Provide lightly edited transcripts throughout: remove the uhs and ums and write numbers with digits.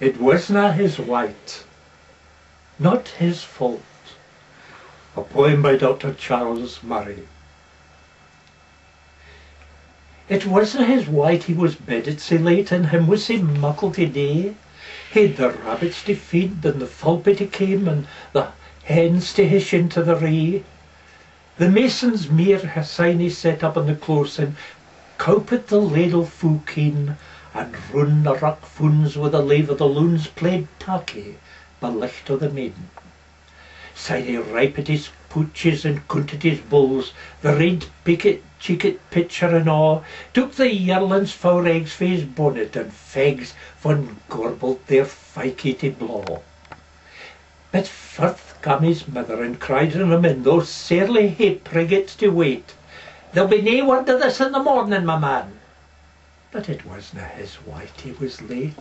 It wasna his wight, not his fault. A poem by Dr. Charles Murray. It wasna his wight he was bedded sae late, and him was sae muckle to day. He'd the rabbits to feed, and the fulpy to came, and the hens to hish into the ray. The mason's mere sign set up in the close, and cowpit the ladle fu keen, and run the rock funs with the lave of the loons played tacky by licht o' the maiden. Side he riped his pooches and cunted his bulls, the red picket cheeket pitcher and all, took the yearling's four eggs for his bonnet, and fegs von gorbled their fikey to blaw. But forth came his mother and cried on him in those sairly hay priggets to wait. There'll be nae word of this in the morning, my man. But it wasna his wight he was late.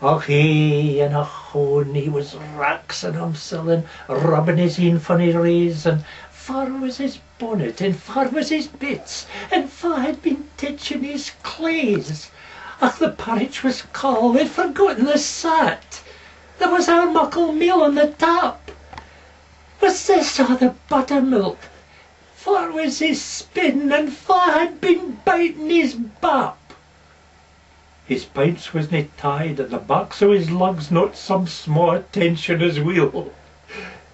Och he and hone he was raxing himsel and rubbing his een van his rays, and far was his bonnet, and far was his bits, and far had been touching his clays. Ach, the porridge was cold, they'd forgotten the sat. There was our muckle meal on the top. Was this all the buttermilk? Far was his spin, and far had been biting his bap. His pints was nae tied, and the backs o' his lugs not some small attention as weel.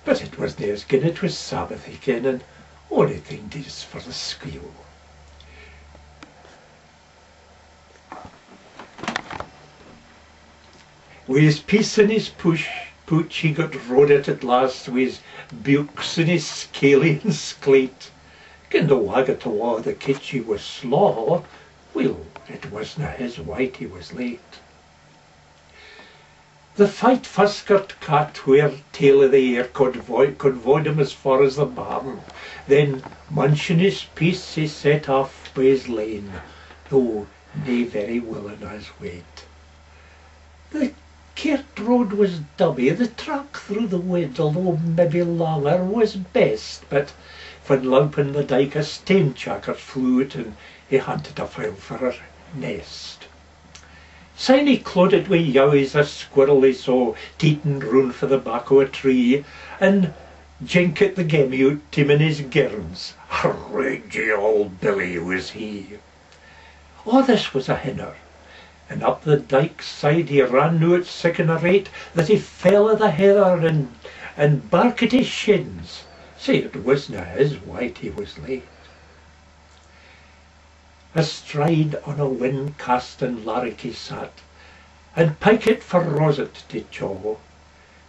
But it was nae as gin it was Sabbath again, and ony thing dis for the squeal. Wi' his piece and his pooch he got rode at last, wi' his bukes and his scaly and sclate. Gin the waggot awa the kitchie was slaw, well, it wasna his wight he was late. The fat fuskert cat where tail of the air could void him as far as the barn. Then, munching his piece, he set off by his lane, though nae very willing his weight. The Kirt road was dubby, the track through the wood, although maybe longer, was best, but van louping the dyke a steenchacker flew it, and he hunted a file for her nest. Syne he cloded wi' yowies a squirrel he saw teeting round for the back o' a tree, and jinket the gemmy out him in his girns. A ragey old Billy was he. All this was a hinner, and up the dyke's side he ran noo at siccan a rate that he fell o' the heather and barked his shins. Say it wasna his wight he was late. Astride on a wind-casting larrick he sat, and piked for roset to chaw,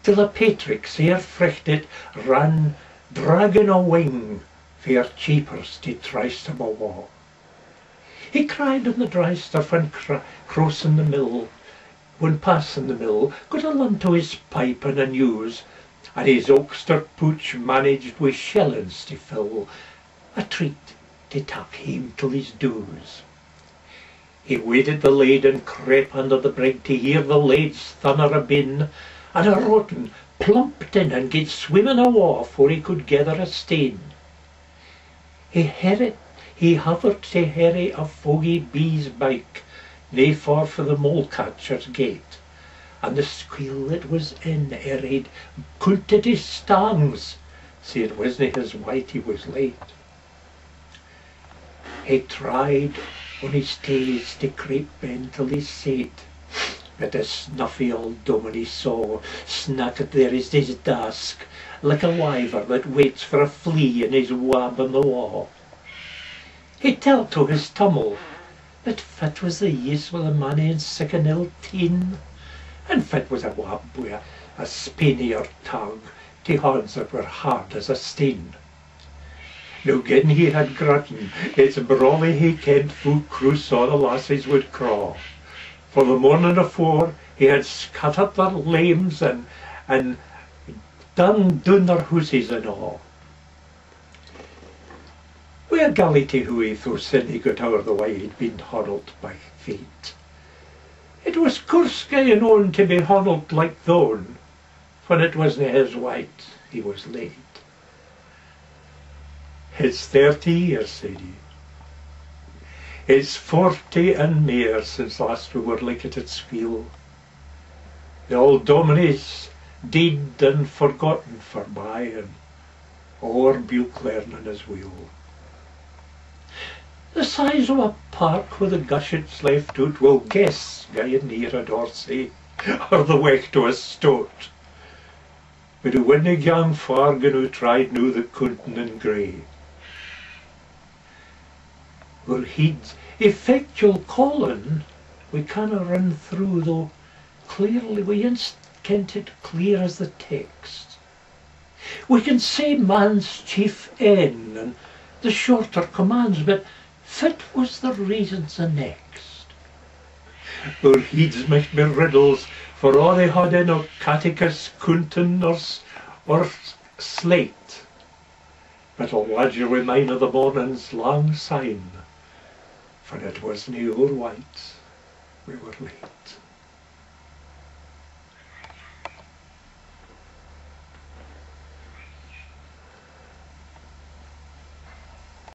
till a patrick sair frichted ran dragging a wing for cheapers to tryst him awa. He cried on the dry stuff and crossing the mill, when passing the mill, got a lump to his pipe and a news, and his oxter pooch managed with shillings to fill, a treat to tak hame till his dues. He waded the lade and crept under the brig to hear the lade's thunner a bin, and a rotten plumped in and gaed swimming awa afore he could gather a stain. He hovered to Harry a foggy bee's bike, nae far for the mole-catcher's gate, and the squeal that was in ere he'd counted his stangs, sae it wasna his wight he was late. He tried on his taes to creep in till he sate, but the snuffy old dominie saw snacked there is his dask, like a wyver that waits for a flea in his wab on the wall. He telled to his tummel, but fit was the use with a man in sic an ill teen, and fit was a wab wi' a spanier tongue to hands that were hard as a steen. Now gin he had grutten, it's brawly he kent fu crusaw the lasses would craw. For the morning afore he had scattered their lames and done their hoosies and all. Wi' a galley to hooey though sin he got o'er the way he'd been huddled by feet. It was coorse gaen on to be huddled like thone, when it wasna his wight he was late. It's 30 years, said he. It's 40 and mair since last we were like at its wheel. The old dominie's dead and forgotten forby, and our buke learning as well. The size of a park with the gushets left out will guess gae near a Dorsey or the weg to a Stot. But a winnig young fargan who tried noo the Cunton and Grey. Our heed's effectual calling we canna run through, though clearly we inst kent it clear as the text. We can say man's chief end and the shorter commands, but fit was the reasons the next. Our heeds might be riddles, for all they had in o' catechus, cunton, or slate. But I'll wad you remain of the morning's long sign, for it was near wight we were late.